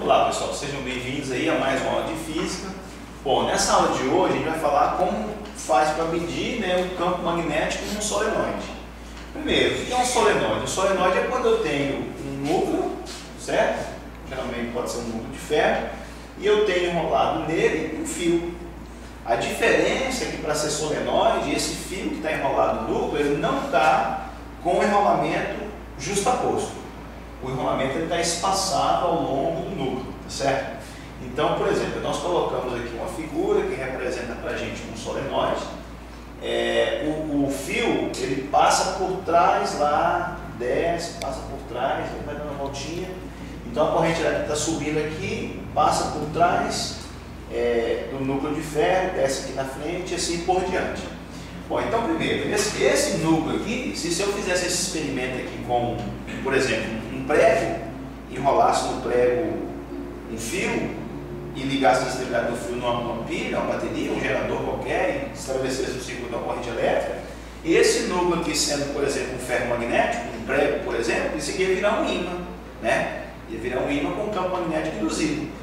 Olá pessoal, sejam bem-vindos aí a mais uma aula de física. Bom, nessa aula de hoje a gente vai falar como faz para medir, né, o campo magnético de um solenoide. Primeiro, o que é um solenoide? Um solenoide é quando eu tenho um núcleo, certo? Geralmente pode ser um núcleo de ferro, e eu tenho enrolado nele um fio. A diferença é que para ser solenoide, esse fio que está enrolado no núcleo, ele não está com o enrolamento justaposto. O enrolamento está espaçado ao longo do núcleo, tá certo? Então, por exemplo, nós colocamos aqui uma figura que representa para a gente um solenoide. O fio, ele passa por trás lá, desce, passa por trás, ele vai dando uma voltinha. Então a corrente elétrica está subindo aqui, passa por trás do núcleo de ferro, desce aqui na frente e assim por diante. Bom, então primeiro, esse núcleo aqui, se eu fizesse esse experimento aqui com, por exemplo, um prego, enrolasse no prego um fio e ligasse a extremidade do fio numa pilha, uma bateria, um gerador qualquer, e estabelecesse um circuito da corrente elétrica, esse núcleo aqui sendo, por exemplo, um ferro magnético, um prego, por exemplo, isso aqui ia virar um ímã, né? Ia virar um ímã com um campo magnético induzido.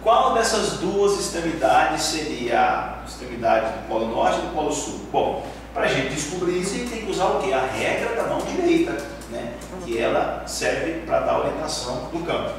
Qual dessas duas extremidades seria a extremidade do polo norte e do polo sul? Bom, para a gente descobrir isso, a gente tem que usar o quê? A regra da mão direita, né? Que ela serve para dar orientação do campo.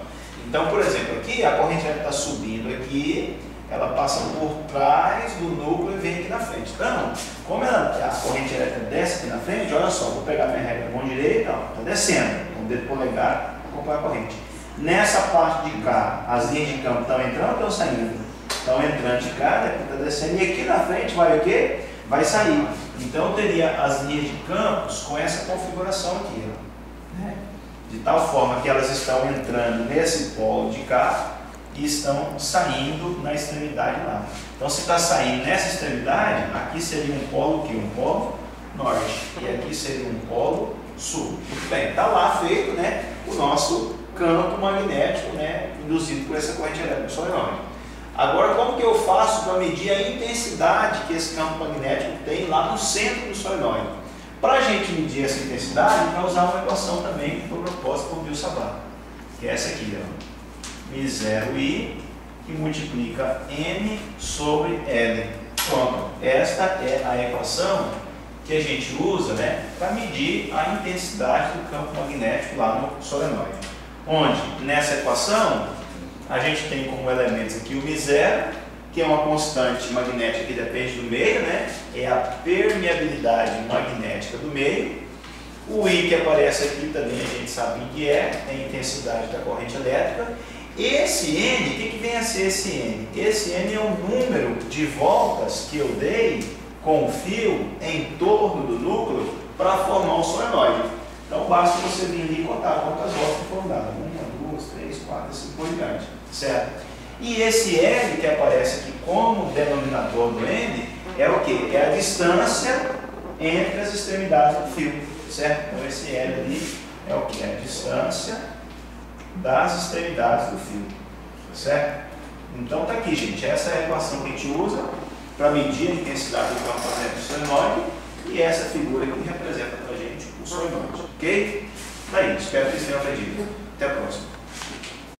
Então, por exemplo, aqui a corrente está subindo aqui, ela passa por trás do núcleo e vem aqui na frente. Então, como a corrente elétrica desce aqui na frente, olha só, vou pegar minha regra da mão direita, está descendo, com o dedo polegar acompanha a corrente. Nessa parte de cá, as linhas de campo estão entrando ou estão saindo? Estão entrando de cá, daqui está descendo, e aqui na frente vai o quê? Vai sair. Então eu teria as linhas de campos com essa configuração aqui, ó, né? De tal forma que elas estão entrando nesse polo de cá e estão saindo na extremidade lá. Então se está saindo nessa extremidade, aqui seria um polo que? Um polo norte, e aqui seria um polo sul. Muito bem, está lá feito, né, o nosso campo magnético, né, induzido por essa corrente elétrica do solenoide. Agora, como que eu faço para medir a intensidade que esse campo magnético tem lá no centro do solenoide? Para a gente medir essa intensidade, a gente vai usar uma equação também que foi proposta por Biot-Savart, que é essa aqui, ó, μ0i, que multiplica m sobre L. Pronto, esta é a equação que a gente usa, né, para medir a intensidade do campo magnético lá no solenoide. Onde, nessa equação, a gente tem como elementos aqui o μ0, que é uma constante magnética que depende do meio, né? É a permeabilidade magnética do meio. O I que aparece aqui também a gente sabe que é a intensidade da corrente elétrica. Esse N, o que vem a ser esse N? Esse N é o número de voltas que eu dei com o fio em torno do núcleo para formar um solenoide. Então basta você vir ali e contar quantas voltas foram dadas. 1, 2, 3, 4, assim por diante. Certo? E esse L que aparece aqui como denominador do N é o que? É a distância entre as extremidades do fio. Certo? Então esse L ali é o que? É a distância das extremidades do fio. Certo? Então tá aqui, gente. Essa é a equação que a gente usa para medir a intensidade do campo magnético do solenoide, e essa figura aqui representa para a gente o solenoide. Ok? Daí, espero que vocês tenham aprendido. Até a próxima.